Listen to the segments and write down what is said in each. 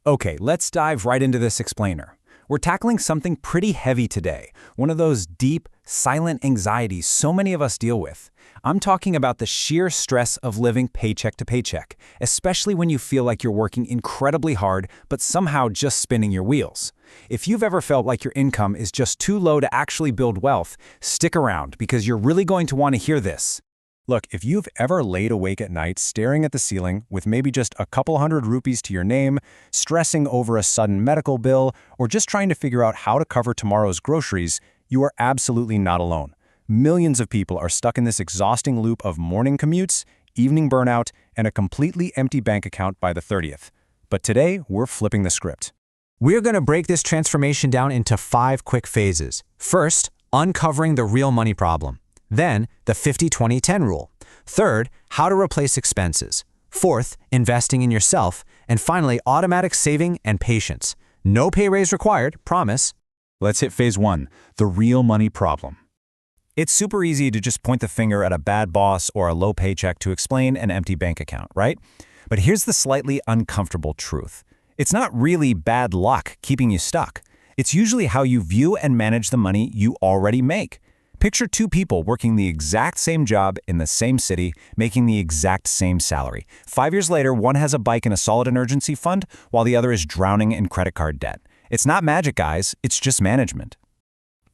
Okay, let's dive right into this explainer. We're tackling something pretty heavy today, one of those deep, silent anxieties so many of us deal with. I'm talking about the sheer stress of living paycheck to paycheck, especially when you feel like you're working incredibly hard but somehow just spinning your wheels. If you've ever felt like your income is just too low to actually build wealth, stick around because you're really going to want to hear this. Look, if you've ever laid awake at night staring at the ceiling with maybe just a couple hundred rupees to your name, stressing over a sudden medical bill, or just trying to figure out how to cover tomorrow's groceries, you are absolutely not alone. Millions of people are stuck in this exhausting loop of morning commutes, evening burnout, and a completely empty bank account by the 30th. But today, we're flipping the script. We're going to break this transformation down into 5 quick phases. First, uncovering the real money problem. Then, the 50-20-10 rule. Third, how to replace expenses. Fourth, investing in yourself. And finally, automatic saving and patience. No pay raise required, promise. Let's hit phase 1, the real money problem. It's super easy to just point the finger at a bad boss or a low paycheck to explain an empty bank account, right? But here's the slightly uncomfortable truth. It's not really bad luck keeping you stuck. It's usually how you view and manage the money you already make. Picture 2 people working the exact same job in the same city, making the exact same salary. 5 years later, one has a bike and a solid emergency fund, while the other is drowning in credit card debt. It's not magic, guys. It's just management.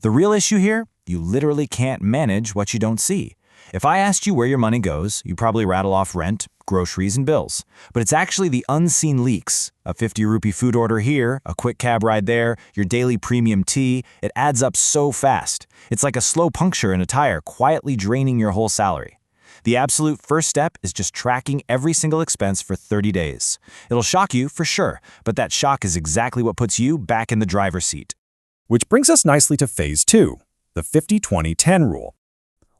The real issue here? You literally can't manage what you don't see. If I asked you where your money goes, you probably rattle off rent, groceries, and bills. But it's actually the unseen leaks. A 50-rupee food order here, a quick cab ride there, your daily premium tea. It adds up so fast. It's like a slow puncture in a tire, quietly draining your whole salary. The absolute first step is just tracking every single expense for 30 days. It'll shock you, for sure, but that shock is exactly what puts you back in the driver's seat. Which brings us nicely to phase 2, the 50-20-10 rule.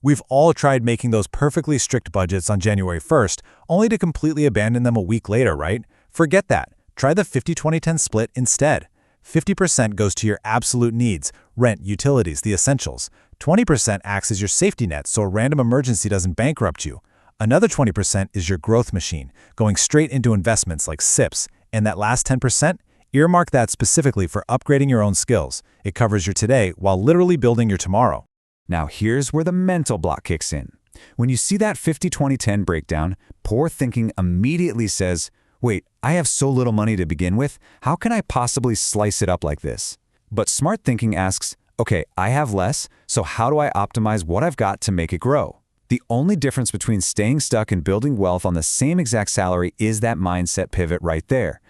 We've all tried making those perfectly strict budgets on January 1st, only to completely abandon them a week later, right? Forget that. Try the 50-20-10 split instead. 50% goes to your absolute needs, rent, utilities, the essentials. 20% acts as your safety net so a random emergency doesn't bankrupt you. Another 20% is your growth machine, going straight into investments like SIPs. And that last 10%? Earmark that specifically for upgrading your own skills. It covers your today while literally building your tomorrow. Now here's where the mental block kicks in. When you see that 50-20-10 breakdown, poor thinking immediately says, wait, I have so little money to begin with, how can I possibly slice it up like this? But smart thinking asks, okay, I have less, so how do I optimize what I've got to make it grow? The only difference between staying stuck and building wealth on the same exact salary is that mindset pivot right there.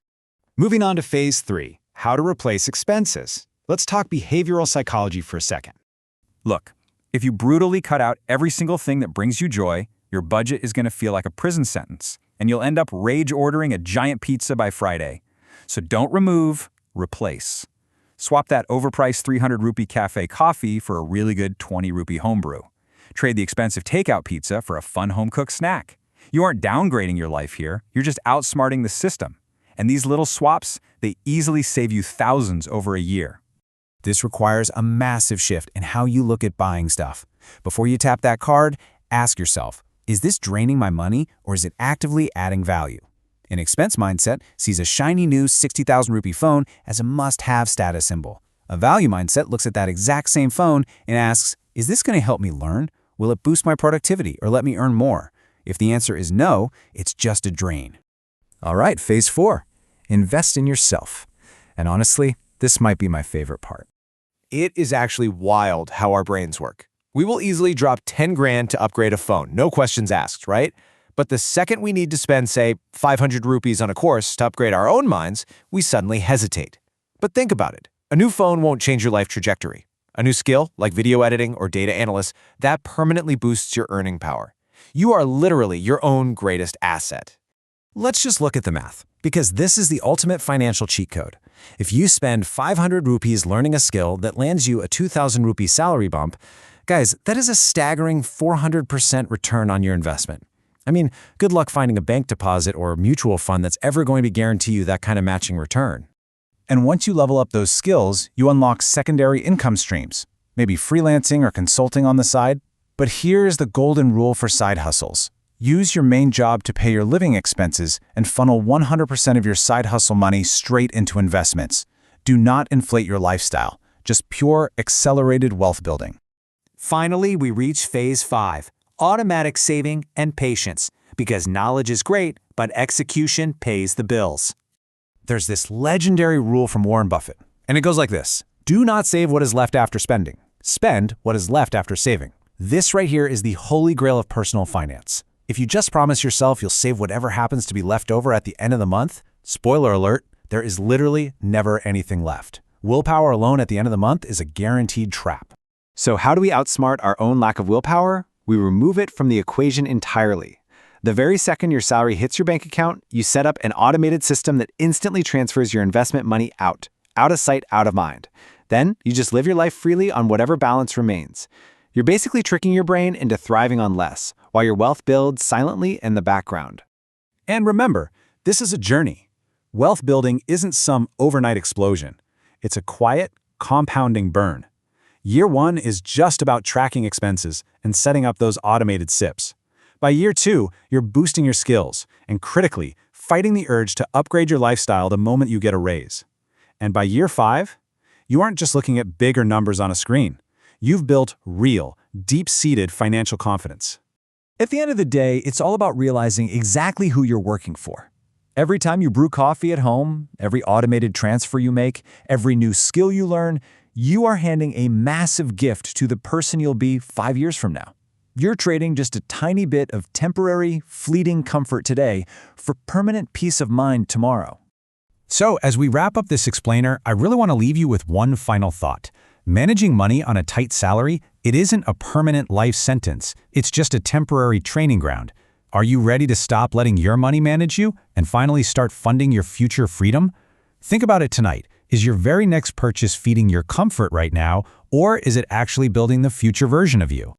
Moving on to phase 3, how to replace expenses. Let's talk behavioral psychology for a second. Look, if you brutally cut out every single thing that brings you joy, your budget is going to feel like a prison sentence, and you'll end up rage ordering a giant pizza by Friday. So don't remove, replace. Swap that overpriced 300-rupee cafe coffee for a really good 20-rupee homebrew. Trade the expensive takeout pizza for a fun home-cooked snack. You aren't downgrading your life here, you're just outsmarting the system. And these little swaps, they easily save you thousands over a year. This requires a massive shift in how you look at buying stuff. Before you tap that card, ask yourself, is this draining my money or is it actively adding value? An expense mindset sees a shiny new 60,000 rupee phone as a must-have status symbol. A value mindset looks at that exact same phone and asks, is this going to help me learn? Will it boost my productivity or let me earn more? If the answer is no, it's just a drain. All right, phase 4, invest in yourself. And honestly, this might be my favorite part. It is actually wild how our brains work. We will easily drop 10 grand to upgrade a phone, no questions asked, right? But the second we need to spend, say, 500 rupees on a course to upgrade our own minds, we suddenly hesitate. But think about it. A new phone won't change your life trajectory. A new skill, like video editing or data analyst, that permanently boosts your earning power. You are literally your own greatest asset. Let's just look at the math, because this is the ultimate financial cheat code. If you spend 500 rupees learning a skill that lands you a 2,000 rupee salary bump, guys, that is a staggering 400% return on your investment. I mean, good luck finding a bank deposit or a mutual fund that's ever going to guarantee you that kind of matching return. And once you level up those skills, you unlock secondary income streams, maybe freelancing or consulting on the side. But here's the golden rule for side hustles. Use your main job to pay your living expenses and funnel 100% of your side hustle money straight into investments. Do not inflate your lifestyle, just pure, accelerated wealth building. Finally, we reach phase 5, automatic saving and patience, because knowledge is great, but execution pays the bills. There's this legendary rule from Warren Buffett, and it goes like this. Do not save what is left after spending. Spend what is left after saving. This right here is the holy grail of personal finance. If you just promise yourself you'll save whatever happens to be left over at the end of the month, spoiler alert, there is literally never anything left. Willpower alone at the end of the month is a guaranteed trap. So how do we outsmart our own lack of willpower? We remove it from the equation entirely. The very second your salary hits your bank account, you set up an automated system that instantly transfers your investment money out of sight, out of mind. Then you just live your life freely on whatever balance remains. You're basically tricking your brain into thriving on less, while your wealth builds silently in the background. And remember, this is a journey. Wealth building isn't some overnight explosion. It's a quiet, compounding burn. Year 1 is just about tracking expenses and setting up those automated SIPs. By year 2, you're boosting your skills and, critically, fighting the urge to upgrade your lifestyle the moment you get a raise. And by year 5, you aren't just looking at bigger numbers on a screen. You've built real, deep-seated financial confidence. At the end of the day, it's all about realizing exactly who you're working for. Every time you brew coffee at home, every automated transfer you make, every new skill you learn, you are handing a massive gift to the person you'll be 5 years from now. You're trading just a tiny bit of temporary, fleeting comfort today for permanent peace of mind tomorrow. So, as we wrap up this explainer, I really want to leave you with one final thought. Managing money on a tight salary, it isn't a permanent life sentence. It's just a temporary training ground. Are you ready to stop letting your money manage you and finally start funding your future freedom? Think about it tonight. Is your very next purchase feeding your comfort right now, or is it actually building the future version of you?